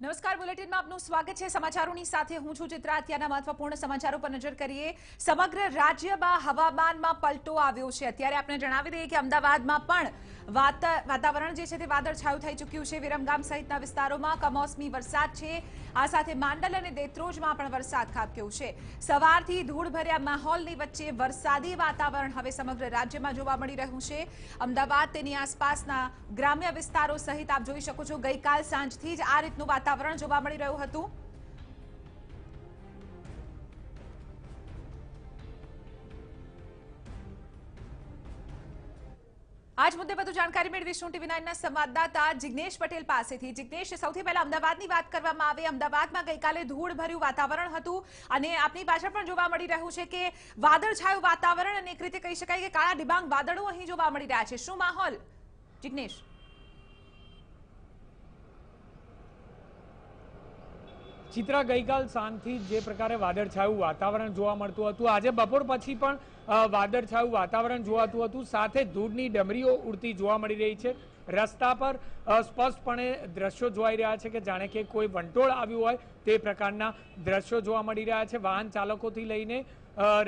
નમસ્કાર, બુલેટિનમાં આપનું સ્વાગત છે। સમાચારોની સાથે હું છું ચિત્રા। અત્યારના મહત્વપૂર્ણ સમાચારો પર નજર કરીએ। સમગ્ર રાજ્યમાં હવામાનમાં પલટો આવ્યો છે। અત્યારે આપણે જણાવી દઈએ કે અમદાવાદમાં પણ વાતાવરણ જે છે તે વાદળછાયું થઈ ચૂક્યું છે। વિરમગામ સહિતના વિસ્તારોમાં કમોસમી વરસાદ છે। આ સાથે માંડલ અને દેત્રોજમાં પણ વરસાદ ખાબક્યો છે। સવારથી ધૂળભર્યા માહોલની વચ્ચે વરસાદી વાતાવરણ હવે સમગ્ર રાજ્યમાં જોવા મળી રહ્યું છે। અમદાવાદ તેની આસપાસના ગ્રામ્ય વિસ્તારો સહિત આપ જોઈ શકો છો, ગઈકાલ સાંજથી જ આ રીતનું વાતાવરણ જોવા મળી રહ્યું હતું। આજ મુદ્દે વધુ જાણકારી મેળવીશું ટીવી 9 ના સંવાદદાતા જિગ્નેશ પટેલ પાસેથી। જિગ્નેશ, સૌથી પહેલા અમદાવાદની વાત કરવામાં આવે। અમદાવાદમાં ગઈકાલે ધૂળભર્યું વાતાવરણ હતું અને આપની પાછળ પણ જોવા મળી રહ્યું છે કે વાદળછાયું વાતાવરણ અને એક રીતે કહી શકાય કે કાળા ડિબાંગ વાદળો અહીં જોવા મળી રહ્યા છે। શું માહોલ, જિગ્નેશ? ચિત્રા, ગઈકાલ સાંજથી જે પ્રકારે વાદળછાયું વાતાવરણ જોવા મળતું હતું, આજે બપોર પછી પણ વાદળછાયું વાતાવરણ જોવાતું હતું। સાથે ધૂળની ડમરીઓ ઉડતી જોવા મળી રહી છે। રસ્તા પર સ્પષ્ટપણે દ્રશ્યો જોવાઈ રહ્યા છે કે જાણે કે કોઈ વંટોળ આવ્યું હોય તે પ્રકારના દ્રશ્યો જોવા મળી રહ્યા છે। વાહન ચાલકોથી લઈને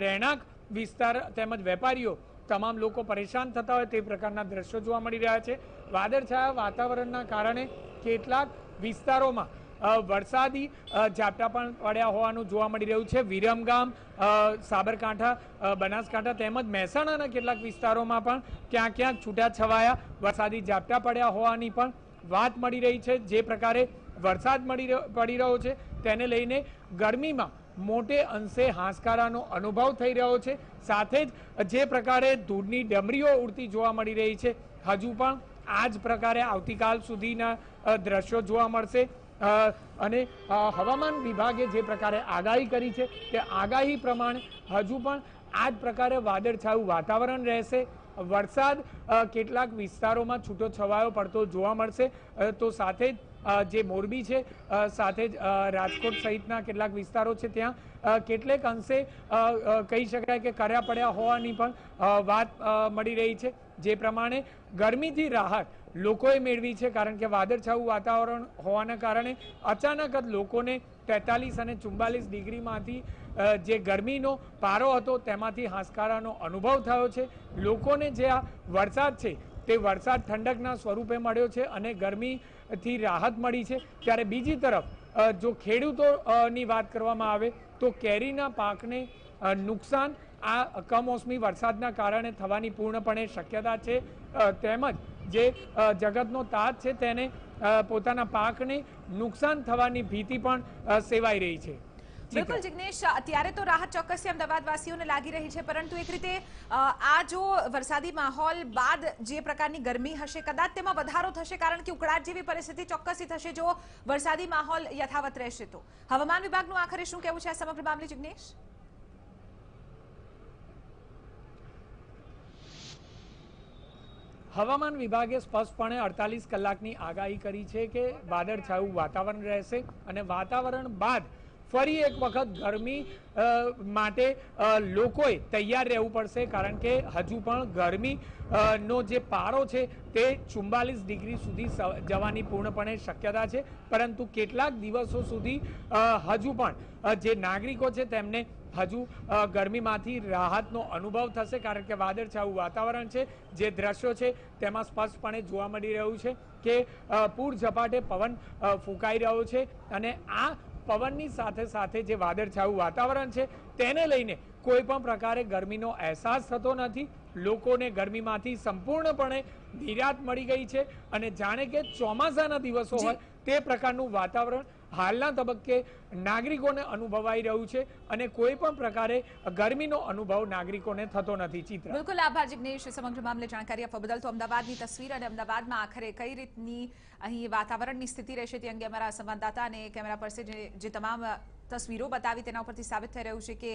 રહેણાંક વિસ્તાર તેમજ વેપારીઓ તમામ લોકો પરેશાન થતા હોય તે પ્રકારના દ્રશ્યો જોવા મળી રહ્યા છે। વાદળછાયા વાતાવરણના કારણે કેટલાક વિસ્તારોમાં વરસાદી ઝાપટા પણ પડ્યા હોવાનું જોવા મળી રહ્યું છે। વિરમગામ, સાબરકાંઠા, બનાસકાંઠા તેમજ મહેસાણાના કેટલાક વિસ્તારોમાં પણ ક્યાંક ક્યાંક છૂટાછવાયા વરસાદી ઝાપટા પડ્યા હોવાની પણ વાત મળી રહી છે। જે પ્રકારે વરસાદ પડી રહ્યો છે તેને લઈને ગરમીમાં મોટે અંશે હાશકારાનો અનુભવ થઈ રહ્યો છે। સાથે જ જે પ્રકારે ધૂળની ડમરીઓ ઉડતી જોવા મળી રહી છે, હજુ પણ આ જ પ્રકારે આવતીકાલ સુધીના દ્રશ્યો જોવા મળશે। અને હવામાન વિભાગે જે પ્રકારે આગાહી કરી છે તે આગાહી પ્રમાણે હજુ પણ આ જ પ્રકારે વાદળછાયું વાતાવરણ રહેશે। વરસાદ કેટલાક વિસ્તારોમાં છૂટો છવાયો પડતો જોવા મળશે। તો સાથે જ જે મોરબી છે, સાથે જ રાજકોટ સહિતના કેટલાક વિસ્તારો છે ત્યાં કેટલેક અંશે કહી શકાય કે કર્યા પડ્યા હોવાની પણ વાત મળી રહી છે। જે પ્રમાણે ગરમીથી રાહત લોકોએ મેળવી છે, કારણ કે વાદળછાયું વાતાવરણ હોવાના કારણે અચાનક જ લોકોને 43 અને 44 ડિગ્રીમાંથી જે ગરમીનો પારો હતો તેમાંથી હાશકારાનો અનુભવ થયો છે। લોકોને જે આ વરસાદ છે તે વરસાદ ઠંડકના સ્વરૂપે મળ્યો છે અને ગરમીથી રાહત મળી છે। ત્યારે બીજી તરફ જો ખેડૂતોની વાત કરવામાં આવે તો કેરીના પાકને નુકસાન આ કમોસમી વરસાદના કારણે થવાની પૂર્ણપણે શક્યતા છે। તેમજ જે જગતનો તાત છે તેને પોતાના પાકને નુકસાન થવાની ભીતિ પણ સેવાઈ રહી છે। બિલકુલ જિગ્નેશ, અત્યારે તો રાહત ચોક્કસથી અમદાવાદવાસીઓને લાગી રહી છે, પરંતુ એક રીતે આ જો વરસાદી માહોલ બાદ જે પ્રકારની ગરમી હશે કદાચ તેમાં વધારો થશે, કારણ કે ઉકળાટ જેવી પરિસ્થિતિ ચોક્કસથી થશે જો વરસાદી માહોલ યથાવત રહેશે તો। હવામાન વિભાગનું આખરે શું કહેવું છે આ સમગ્ર મામલે, જિગ્નેશ? હવામાન વિભાગે સ્પષ્ટપણે 48 કલાકની આગાહી કરી છે કે વાદળછાયું વાતાવરણ રહેશે અને વાતાવરણ બાદ ફરી એક વખત ગરમી માટે લોકોએ તૈયાર રહેવું પડશે, કારણ કે હજુ પણ ગરમીનો જે પારો છે તે 44 ડિગ્રી સુધી જવાની પૂર્ણપણે શક્યતા છે। પરંતુ કેટલાક દિવસો સુધી હજુ પણ જે નાગરિકો છે તેમને હજુ ગરમીમાંથી રાહતનો અનુભવ થશે, કારણ કે વાદળછાયું વાતાવરણ છે। જે દ્રશ્યો છે તેમાં સ્પષ્ટપણે જોવા મળી રહ્યું છે કે પૂર ઝપાટે પવન ફૂંકાઈ રહ્યો છે અને આ પવનની સાથે સાથે જે વાદળછાયું વાતાવરણ છે તેને લઈને કોઈ પણ પ્રકારે ગરમીનો અહેસાસ થતો નથી। લોકોને ગરમીમાંથી સંપૂર્ણપણે નિરાત મળી ગઈ છે અને જાણે કે ચોમાસાના દિવસો હોય તે પ્રકારનું વાતાવરણ હાલના તબક્કે નાગરિકોને અનુભવાઈ રહ્યું છે અને કોઈ પણ પ્રકારે ગરમીનો અનુભવ નાગરિકોને થતો નથી। ચિત્ર, બિલકુલ આભાર જિગ્નેશ સમગ્ર મામલે જાણકારી આપવા બદલ। તો અમદાવાદની તસવીર અને અમદાવાદમાં આખરે કઈ રીતની અહીં વાતાવરણની સ્થિતિ રહેશે તે અંગે અમારા સંવાદદાતા અને કેમેરા પર્સન જે તમામ તસવીરો બતાવી તેના ઉપરથી સાબિત થઈ રહ્યું છે કે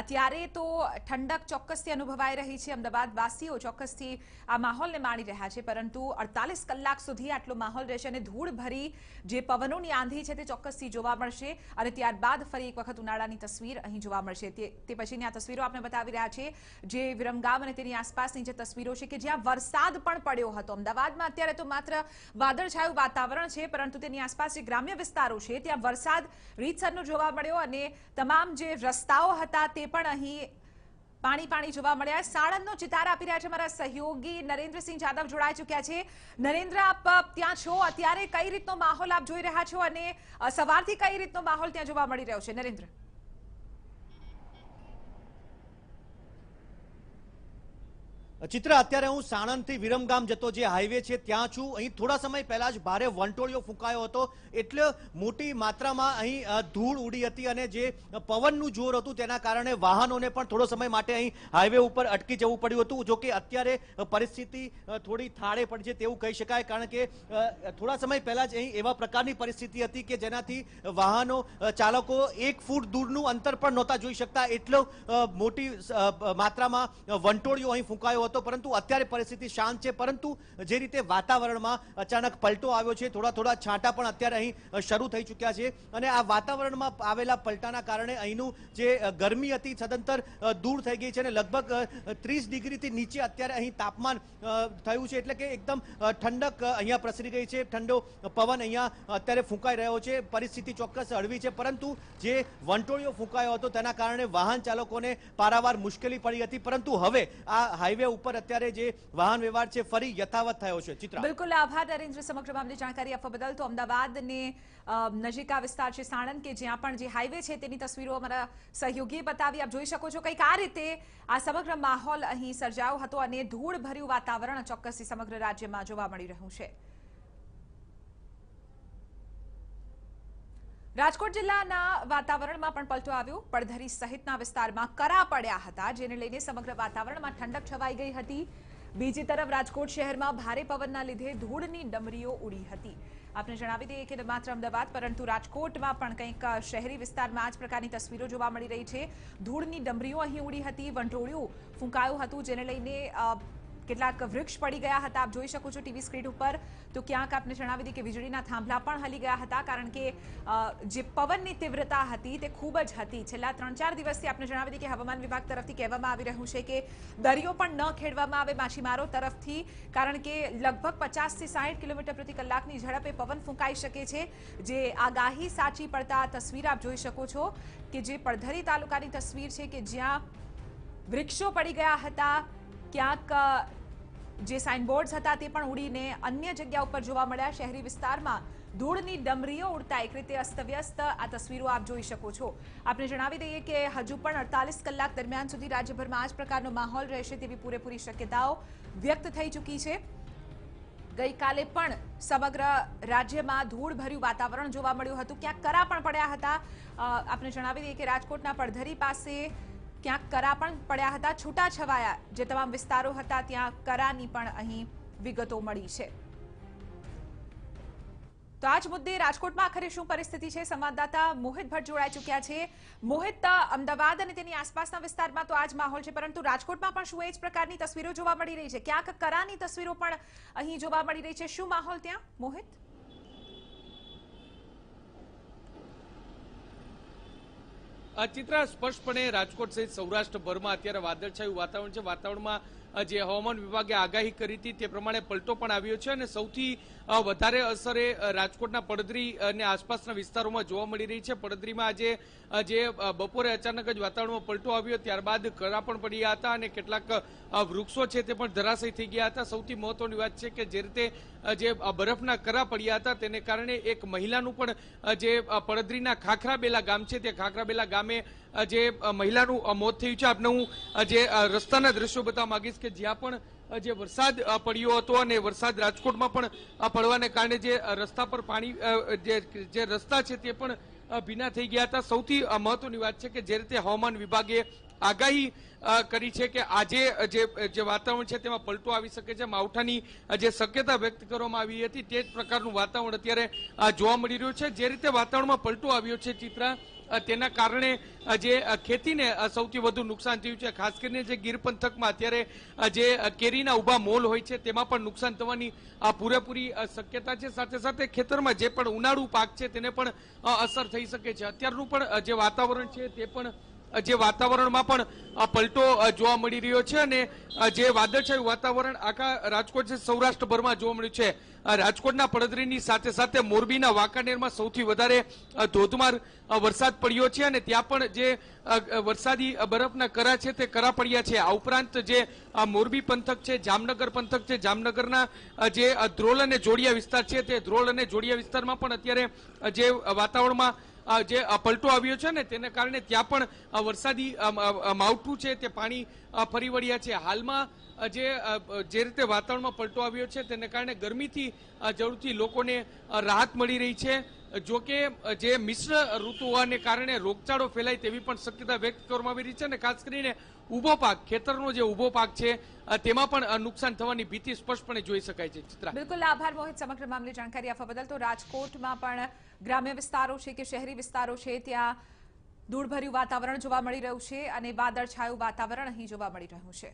અત્યારે તો ઠંડક ચોક્કસથી અનુભવાઈ રહી છે. અમદાવાદ વાસીઓ ચોક્કસથી આ માહોલને માણી રહ્યા છે, પરંતુ 48 કલાક સુધી આટલો માહોલ રહેશે અને ધૂળ ભરી જે પવનોની આંધી છે તે ચોક્કસથી જોવા મળશે અને ત્યારબાદ ફરી એક વખત ઉનાળાની તસવીર અહીં જોવા મળશે. તે પછીની આ તસવીરો આપણે બતાવી રહ્યા છે જે વિરમગામ અને તેની આસપાસની જે તસવીરો છે કે જ્યાં વરસાદ પણ પડ્યો હતો. અમદાવાદમાં અત્યારે તો માત્ર વાદળછાયું વાતાવરણ છે, પરંતુ તેની આસપાસ જે ગ્રામ્ય વિસ્તારો છે ત્યાં વરસાદ રીતસરનો જોવા મળ્યો અને તમામ જે રસ્તાઓ હતા તે પણ અહીં પાણી જોવા મળ્યા. સાણંદનો ચિતાર આપી રહ્યા છે મારા સહયોગી નરેન્દ્રસિંહ જાદવ જોડાઈ ચૂક્યા છે. નરેન્દ્ર, આપ ત્યાં છો, અત્યારે કઈ રીતનો માહોલ આપ જોઈ રહ્યા છો અને સવારથી કઈ રીતનો માહોલ ત્યાં જોવા મળી રહ્યો છે? નરેન્દ્ર. ચિત્ર, અત્યારે હું સાણંદથી વિરમગામ જતો જે હાઈવે છે ત્યાં છું. અહીં થોડા સમય પહેલા જ ભારે વંટોળિયો ફૂંકાયો હતો, એટલે મોટી માત્રામાં અહીં ધૂળ ઉડી હતી અને જે પવનનું જોર હતું તેના કારણે વાહનોને પણ થોડો સમય માટે અહીં હાઈવે ઉપર અટકી જવું પડ્યું હતું. જો કે અત્યારે પરિસ્થિતિ થોડી થાળે પડી છે તેવું કહી શકાય, કારણ કે થોડા સમય પહેલા જ અહીં એવા પ્રકારની પરિસ્થિતિ હતી કે જેનાથી વાહનો ચાલકો 1 ફૂટ દૂરનું અંતર પણ નહોતા જોઈ શકતા, એટલો મોટી માત્રામાં વંટોળિયો અહીં ફૂંકાયો હતો. પરંતુ અત્યારે પરિસ્થિતિ શાંત છે, પરંતુ જે રીતે વાતાવરણમાં અચાનક પલટો આવ્યો છે, થોડા છાંટા પણ અત્યારે અહીં શરૂ થઈ ચૂક્યા છે અને આ વાતાવરણમાં આવેલા પલટાના કારણે અહીંનું જે ગરમી હતી સદંતર દૂર થઈ ગઈ છે અને લગભગ 30 ડિગ્રીથી નીચે અત્યારે અહીં તાપમાન થયું છે, એટલે કે એકદમ ઠંડક અહીંયા પ્રસરી ગઈ છે. ઠંડો પવન અહીંયા અત્યારે ફૂંકાઈ રહ્યો છે. પરિસ્થિતિ ચોક્કસ હળવી છે, પરંતુ જે વંટોળિયો ફૂંકાયો હતો તેના કારણે વાહન ચાલકોને પારાવાર મુશ્કેલી પડી હતી, પરંતુ હવે આ હાઈવે ઉપર અત્યારે જે વાહન વ્યવહાર છે ફરી યથાવત થયો છે. ચિત્રા, બિલકુલ આભાર નરેન્દ્ર સમગ્ર મામલે જાણકારી આપવા બદલ. તો અમદાવાદને નજીકા વિસ્તાર છે સાણંદ કે જ્યાં પણ જે હાઈવે છે તેની તસવીરો અમારા સહયોગીએ બતાવી. આપ જોઈ શકો છો કંઈક આ રીતે આ સમગ્ર માહોલ અહીં સર્જાયો હતો અને ધૂળ ભર્યું વાતાવરણ ચોક્કસથી સમગ્ર રાજ્યમાં જોવા મળી રહ્યું છે. રાજકોટ જિલ્લાના વાતાવરણમાં પણ પલટો આવ્યો. પડધરી સહિતના વિસ્તારમાં કરા પડ્યા હતા, જેને લઈને સમગ્ર વાતાવરણમાં ઠંડક છવાઈ ગઈ હતી. બીજી તરફ રાજકોટ શહેરમાં ભારે પવનના લીધે ધૂળની ડમરીઓ ઉડી હતી. આપને જણાવી દઈએ કે માત્ર અમદાવાદ પરંતુ રાજકોટમાં પણ કંઈક શહેરી વિસ્તારમાં આ જ પ્રકારની તસવીરો જોવા મળી રહી છે. ધૂળની ડમરીઓ અહીં ઉડી હતી, વંટોળિયું ફૂંકાયું હતું, જેને લઈને કેટલાક વૃક્ષ પડી ગયા હતા. આપ જોઈ શકો છો ટીવી સ્ક્રીન ઉપર. તો ક્યાંક આપને જણાવી દઈએ કે વીજળીના થાંભલા પણ હલી ગયા હતા, કારણ કે જે પવનની તીવ્રતા હતી તે ખૂબ જ હતી. છેલ્લા 3-4 દિવસથી આપને જણાવી દઈએ કે હવામાન વિભાગ તરફથી કહેવામાં આવી રહ્યું છે કે દરિયો પણ ન ખેડવામાં આવે માછીમારો તરફથી, કારણ કે લગભગ 50 થી 60 કિલોમીટર પ્રતિ કલાકની ઝડપે પવન ફૂંકાઈ શકે છે. જે આગાહી સાચી પડતા તસવીર આપ જોઈ શકો છો કે જે પડધરી તાલુકાની તસવીર છે કે જ્યાં વૃક્ષો પડી ગયા હતા, ક્યાંક જે સાઇનબોર્ડ્સ હતા તે પણ ઉડીને અન્ય જગ્યા ઉપર જોવા મળ્યા. શહેરી વિસ્તારમાં ધૂળની ડમરીઓ ઉડતા એક રીતે અસ્તવ્યસ્ત આ તસવીરો આપ જોઈ શકો છો. આપને જણાવી દઈએ કે હજુ પણ 48 કલાક દરમિયાન સુધી રાજ્યભરમાં આ જ પ્રકારનો માહોલ રહેશે તેવી પૂરેપૂરી શક્યતાઓ વ્યક્ત થઈ ચૂકી છે. ગઈકાલે પણ સમગ્ર રાજ્યમાં ધૂળભર્યું વાતાવરણ જોવા મળ્યું હતું, ક્યાંક કરા પણ પડ્યા હતા. આપને જણાવી દઈએ કે રાજકોટના પડધરી પાસે ક્યાંક કરા પણ પડ્યા હતા. છૂટાછવાયા જે તમામ વિસ્તારો હતા ત્યાં કરાની પણ અહીં વિગતો મળી છે. તો આ જ મુદ્દે રાજકોટમાં આખરે શું પરિસ્થિતિ છે, સંવાદદાતા મોહિત ભટ્ટ જોડાઈ ચૂક્યા છે. મોહિત, અમદાવાદ અને તેની આસપાસના વિસ્તારમાં તો આ જ માહોલ છે, પરંતુ રાજકોટમાં પણ શું એ જ પ્રકારની તસવીરો જોવા મળી રહી છે? ક્યાંક કરાની તસવીરો પણ અહીં જોવા મળી રહી છે. શું માહોલ ત્યાં, મોહિત? ચિત્રા, સ્પષ્ટપણે રાજકોટ સહિત સૌરાષ્ટ્રભરમાં અત્યારે વાદળછાયું વાતાવરણ છે. વાતાવરણમાં જે હવામાન વિભાગે આગાહી કરી હતી તે પ્રમાણે પલટો પણ આવ્યો છે અને સૌથી વધારે અસર એ રાજકોટના પડધરી અને આસપાસના વિસ્તારોમાં જોવા મળી રહી છે. પડધરીમાં આજે જે બપોરે અચાનક જ વાતાવરણમાં પલટો આવ્યો, ત્યારબાદ કરા પણ પડ્યા હતા અને કેટલાક વૃક્ષો છે તે પણ ધરાશયી થઈ ગયા હતા. સૌથી મહત્વની વાત છે કે જે રીતે જે બરફના કરા પડ્યા હતા તેને કારણે એક મહિલાનું પણ જે પડધરીના ખાખરાબેલા ગામ છે તે ખાખરાબેલા ગામે જે મહિલાનું મોત થયું છે. આપને હું જે રસ્તાના દ્રશ્યો બતાવવા માંગીશ કે જ્યાં પણ જે વરસાદ પડ્યો હતો અને વરસાદ રાજકોટમાં પણ પડવાને કારણે જે રસ્તા પર પાણી જે રસ્તા છે તે પણ ભીના થઈ ગયા હતા. સૌથી મહત્વની વાત છે કે જે રીતે હવામાન વિભાગે આગાહી કરી છે કે આજે જે વાતાવરણ છે તેમાં પલટો આવી શકે છે, માવઠાની જે શક્યતા વ્યક્ત કરવામાં આવી હતી તે જ પ્રકારનું વાતાવરણ અત્યારે જોવા મળી રહ્યું છે. જે રીતે વાતાવરણમાં પલટો આવ્યો છે ચિત્રા, તેના કારણે જે ખેતીને સૌથી વધુ નુકસાન થયું છે. ખાસ કરીને જે ગીર પંથકમાં અત્યારે જે કેરીના ઊભા મોલ હોય છે તેમાં પણ નુકસાન થવાની પૂરેપૂરી શક્યતા છે. સાથે સાથે ખેતરમાં જે પણ ઉનાળુ પાક છે તેને પણ અસર થઈ શકે છે. અત્યારનું પણ જે વાતાવરણ છે તે પણ જે વાતાવરણમાં પણ પલટો જોવા મળી રહ્યો છે અને જે વાદળછાયું વાતાવરણ આખા રાજકોટ છે સૌરાષ્ટ્રભરમાં જોવા મળ્યું છે. રાજકોટના પડદરીની સાથે સાથે મોરબીના વાંકાનેરમાં સૌથી વધારે ધોધમાર વરસાદ પડ્યો છે અને ત્યાં પણ જે વરસાદી બરફના કરા છે તે કરા પડ્યા છે. આ ઉપરાંત જે મોરબી પંથક છે, જામનગર પંથક છે, જામનગરના જે ધ્રોલ અને જોડિયા વિસ્તાર છે તે ધ્રોલ અને જોડિયા વિસ્તારમાં પણ અત્યારે જે વાતાવરણમાં જે પલટો આવ્યો છે ને તેને કારણે ત્યાં પણ વરસાદી માવઠું છે તે પાણી ફરી વળ્યા છે. હાલમાં જે રીતે વાતાવરણમાં પલટો આવ્યો છે તેને કારણે ગરમીથી જરૂરથી લોકોને રાહત મળી રહી છે. જો કે જે મિશ્ર ઋતુ હોવાને કારણે રોગચાળો ફેલાય તેવી પણ શક્યતા વ્યક્ત કરવામાં આવી રહી છે અને ખાસ કરીને ઊભો પાક, ખેતરનો જે ઊભો પાક છે તેમાં પણ નુકસાન થવાની ભીતિ સ્પષ્ટપણે જોઈ શકાય છે. ચિત્રા, બિલકુલ આભાર મોહિત સમગ્ર મામલે જાણકારી આપવા બદલ. તો રાજકોટમાં પણ ગ્રામ્ય વિસ્તારો છે કે શહેરી વિસ્તારો છે ત્યાં ધૂળભર્યું વાતાવરણ જોવા મળી રહ્યું છે અને વાદળછાયું વાતાવરણ અહીં જોવા મળી રહ્યું છે.